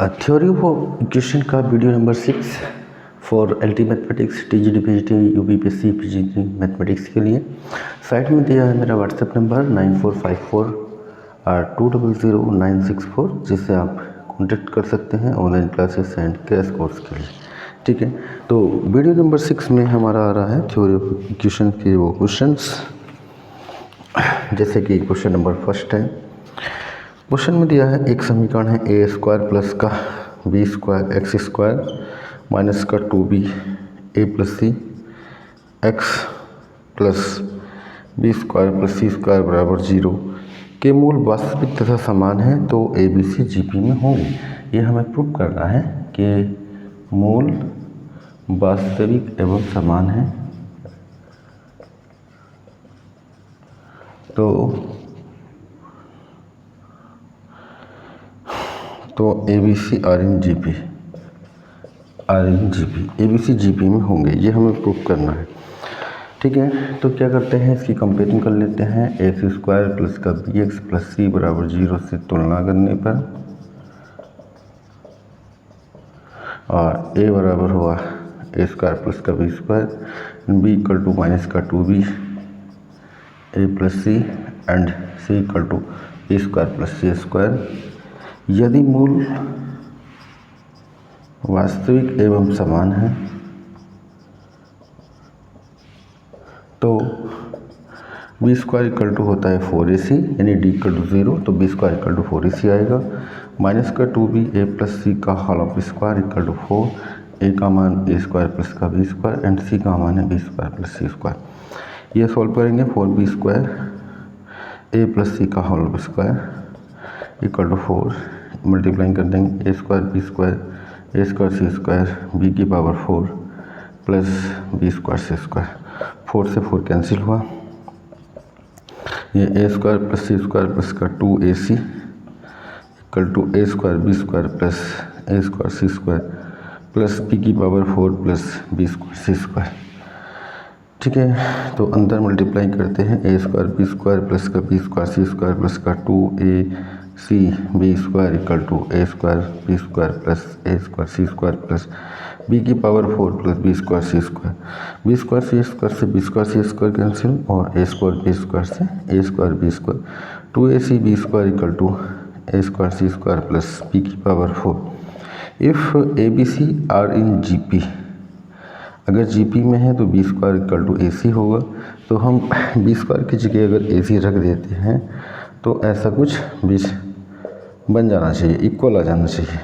Theory of equation का video number 6 for LT mathematics TGD PGT UPPSC PGT mathematics के लिए site में दिया है मेरा व्हाट्सएप नंबर 9454200964 जिससे आप कॉन्टेक्ट कर सकते हैं online classes and crash course के लिए। ठीक है, तो वीडियो नंबर 6 में हमारा आ रहा है थ्योरी ऑफ इक्वेशन के वो क्वेश्चंस, जैसे कि क्वेश्चन नंबर फर्स्ट है। क्वेश्चन में दिया है एक समीकरण है ए स्क्वायर प्लस का B square x square minus का 2b ए plus c x plus B square plus सी स्क्वायर बराबर 0 के मूल वास्तविक तथा समान है तो A B C G P में होंगे। ये हमें प्रूव करना है कि मूल वास्तविक एवं समान है तो A B C are in G P A B C G P में होंगे। ये हमें प्रूव करना है। ठीक है, तो क्या करते हैं, इसकी कंपेयरिंग कर लेते हैं। एक्स स्क्वायर प्लस का बी एक्स प्लस सी बराबर 0 से तुलना करने पर और ए बराबर हुआ ए स्क्वायर प्लस का B square, B equal to minus का 2b A plus C and C equal to A square plus C square. यदि मूल वास्तविक एवं समान है तो बी स्क्वायर इक्वल टू होता है 4ac यानी डी इक्वल टू 0, तो B square equal to 4ac आएगा। माइनस का 2b ए प्लस सी का whole of square equal to 4, A का मान ए स्क्वायर प्लस का बी स्क्वायर एंड सी का मान है बी स्क्वायर प्लस सी स्क्वायर। ये सॉल्व करेंगे 4b square A plus C का whole of square equal to 4, multiplying कर देंगे A square B square A square C square B की पावर 4 प्लस बी स्क्वायर सी square. 4 से 4 कैंसिल हुआ, ये ए square plus सी square plus का 2ac equal to A square B square plus A square C square plus B की power 4 plus B square सी square. ठीक है, तो अंदर मल्टीप्लाई करते हैं A square B square plus का बी स्क्वायर सी square plus का 2ac B square equal to A square B square plus A square C square plus B की power 4 plus B square सी square. B square सी square से b square सी square cancel और a square B square से a square B square 2ac B square equal to A square C square plus B की power 4। If a B C are in G P, अगर G P में है तो B square equal to a c होगा। तो हम B square की जगह अगर ए सी रख देते हैं तो ऐसा कुछ बीच बन जाना चाहिए, इक्वल आ जाना चाहिए।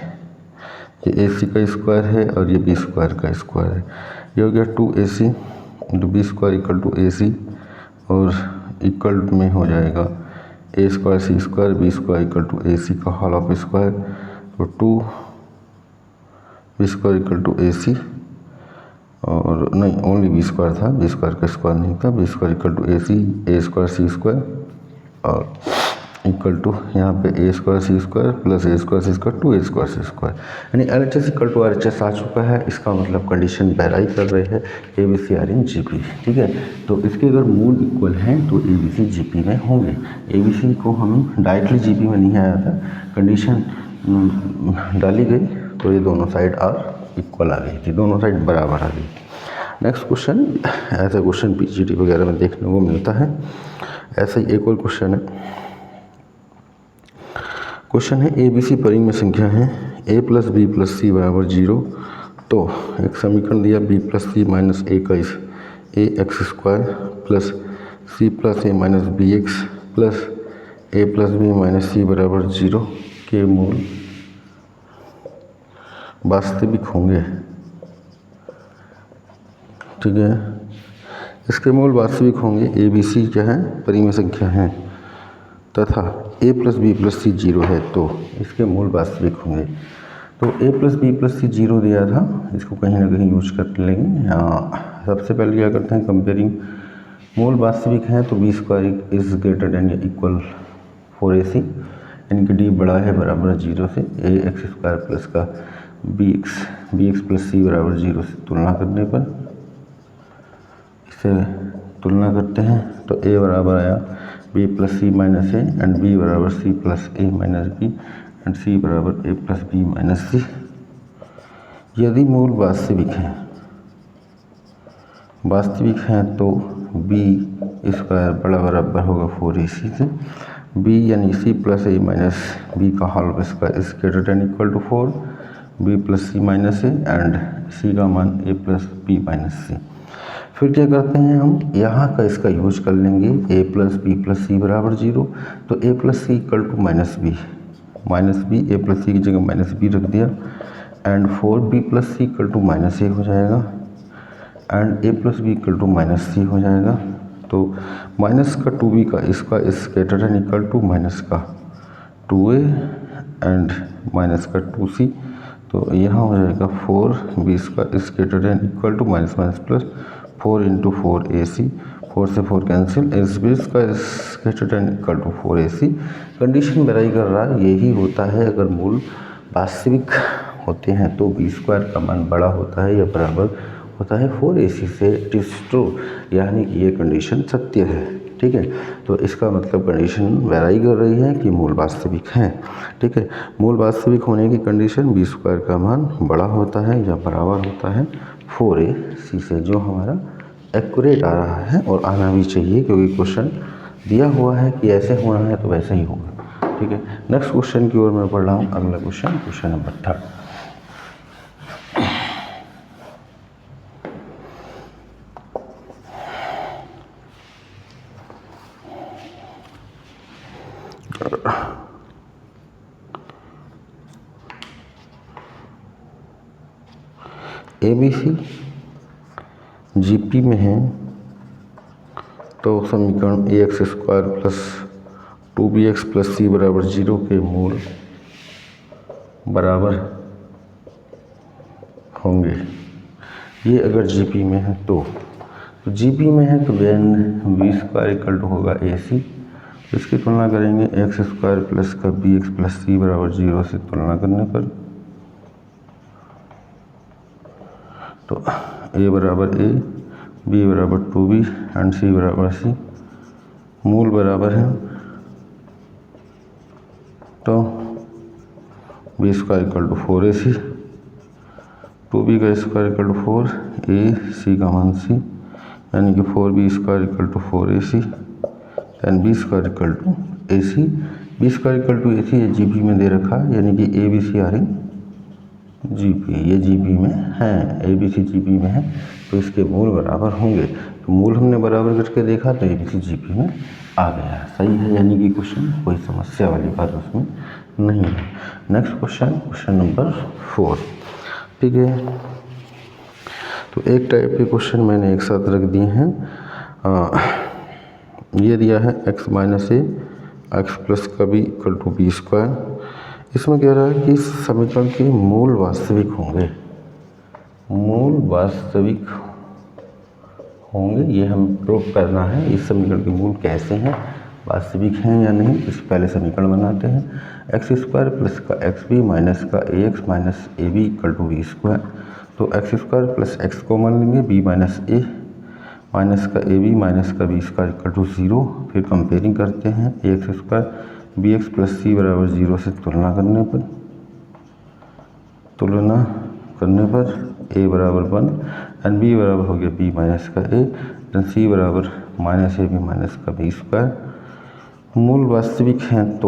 ये ए सी का स्क्वायर है और ये बी स्क्वायर का स्क्वायर है। ये हो गया 2ac into b square equal to a c और इक्वल में हो जाएगा a square C square B square equal to a c का होल ऑफ स्क्वायर, तो 2 b square equal to a c और नहीं ओनली बी स्क्वायर था, b square का स्क्वायर नहीं था। B square equal to a c a square C square और equal to यहाँ पे a square C square plus A square C square 2 a square C square, यानी L H S equal to R H S आ चुका है। इसका मतलब condition verify कर रहे हैं a B C are in G P. ठीक है, तो इसके अगर मूल इक्वल हैं तो A B C G P में होंगे। ए बी सी को हम डायरेक्टली जी पी में नहीं आया था, कंडीशन डाली गई तो ये दोनों साइड आर इक्वल आ गई थी, दोनों साइड बराबर आ गई। नेक्स्ट क्वेश्चन, ऐसा क्वेश्चन पीजीटी वगैरह में देखने को मिलता है। ऐसा ही एक और क्वेश्चन है। क्वेश्चन है ए बी सी परिमेय संख्या है ए प्लस बी प्लस सी बराबर 0, तो एक समीकरण दिया बी प्लस सी माइनस ए का ए x square plus c plus a minus b x plus a plus b minus c बराबर 0 के मूल वास्तविक होंगे। ठीक है, इसके मूल वास्तविक होंगे। ए बी सी क्या है, परिमेय संख्या है तथा ए प्लस बी प्लस सी 0 है तो इसके मूल वास्तविक होंगे। तो ए प्लस बी प्लस सी 0 दिया था, इसको कहीं ना कहीं यूज कर लेंगे। यहाँ सबसे पहले क्या करते हैं, कंपेयरिंग मूल वास्तविक हैं तो B square is greater than या इक्वल 4ac यानी कि डी बड़ा है बराबर 0 से ए एक्स स्क्वायर प्लस का बी एक्स प्लस सी बराबर 0 से तुलना करने पर इसे तुलना करते हैं तो ए बराबर आया b plus c minus a and b बराबर c plus a minus b and सी बराबर a plus b minus c. यदि मूल वास्तविक हैं तो बी स्क्वायर बराबर होगा 4ac से। बी यानी c plus a minus b का whole square is greater than equal to 4 b plus c minus a and सी का मान a plus b minus c. फिर क्या करते हैं हम यहाँ का इसका यूज कर लेंगे ए प्लस बी प्लस सी बराबर 0। तो a plus c equal to minus b a plus c की जगह माइनस बी रख दिया and 4b plus c equal to minus a हो जाएगा and a plus b equal to minus c हो जाएगा। तो माइनस का 2b का इसका is greater than equal to minus का 2a एंड माइनस का 2c। तो यहाँ हो जाएगा 4b का is greater than equal to minus plus 4 into 4ac, 4 से 4 कैंसिल, एस बी का greater than equal to 4ac। Condition verify कर रहा है, यही होता है अगर मूल वास्तविक होते हैं तो बी स्क्वायर का मान बड़ा होता है या बराबर होता है 4ac से। इट इज ट्रू, यानी कि ये कंडीशन सत्य है। ठीक है, तो इसका मतलब कंडीशन वेराई कर रही है कि मूल वास्तविक हैं। ठीक है, मूल वास्तविक होने की कंडीशन बी स्क्वायर का मान बड़ा होता है या बराबर होता है 4ac से, जो हमारा एक्यूरेट आ रहा है और आना भी चाहिए क्योंकि क्वेश्चन दिया हुआ है कि ऐसे होना है तो वैसा ही होगा। ठीक है, नेक्स्ट क्वेश्चन की ओर मैं पढ़ रहा हूँ। अगला क्वेश्चन नंबर 3। ABC GP में है तो समीकरण ax square plus 2bx plus c बराबर 0 के मूल बराबर होंगे। ये अगर GP में है तो GP में है तो then b square equal to होगा AC। इसकी तुलना करेंगे एक्स स्क्वायर प्लस का bx प्लस c बराबर 0 से तुलना करने पर, तो a बराबर a, b बराबर 2b एंड c बराबर c। मूल बराबर है तो b square equal to 4ac, 2b का square equal to 4, a c का मान c, यानी कि 4b square equal to 4ac and b square equal to ac। b square equal to ac ये GP में दे रखा है, यानी कि ABC आ रही GP, ये GP में है, ABC GP में है तो इसके मूल बराबर होंगे। तो मूल हमने बराबर करके देखा तो ABC GP में आ गया, सही है, यानी कि क्वेश्चन कोई समस्या वाली बात उसमें नहीं है। Next question number 4। ठीक है, तो एक टाइप के क्वेश्चन मैंने एक साथ रख दिए हैं। ये दिया है x minus A X plus का b equal to B square. इसमें कह रहा है कि समीकरण के मूल वास्तविक होंगे, ये हम प्रूव करना है। इस समीकरण के मूल कैसे हैं, वास्तविक हैं या नहीं, इस पहले समीकरण बनाते हैं। एक्स स्क्वायर प्लस का एक्स बी माइनस का ए X minus A B equal to B square. तो X square plus X common लेंगे, बी माइनस ए माइनस का ए बी माइनस का बी स्क्वायर इक्वल टू 0। फिर कंपेयरिंग करते हैं A x square B x plus सी बराबर 0 से तुलना करने पर ए बराबर 1 एंड बी बराबर हो गया बी माइनस का ए एंड सी बराबर माइनस ए बी माइनस का बी स्क्वायर। मूल वास्तविक हैं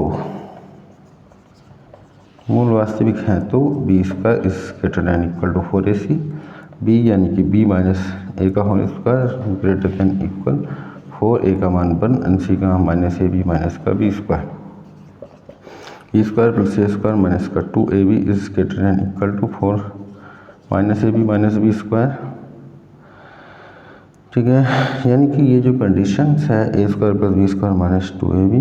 तो B square is greater than equal to 4ac, B यानी कि बी माइनस ए का whole square greater than equal 4a का मान 1 एंड सी का माइनस ए बी माइनस का B square. B square plus A square minus का 2ab is greater than equal to 4 minus A B minus B square. ठीक है, यानी कि ये जो कंडीशंस है ए square plus B square minus 2ab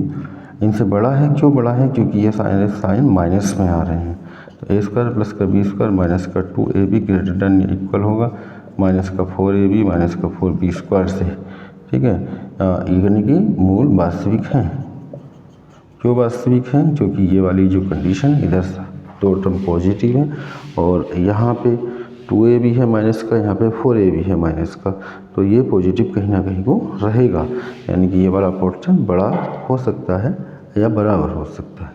इनसे बड़ा है। क्यों बड़ा है? क्योंकि ये साइन माइनस में आ रहे हैं। तो ए स्क्वायर प्लस का बी स्क्वायर माइनस का 2ab ग्रेटर देन इक्वल होगा माइनस का 4ab माइनस का 4b स्क्वायर से। ठीक है, यानी कि मूल वास्तविक हैं। क्यों वास्तविक हैं? क्योंकि ये वाली जो कंडीशन इधर दो टर्म पॉजिटिव है और यहाँ पे 2ab है माइनस का, यहाँ पे 4ab है माइनस का, तो ये पॉजिटिव कहीं ना कहीं को रहेगा, यानी कि ये वाला पोर्शन बड़ा हो सकता है या बराबर हो सकता है।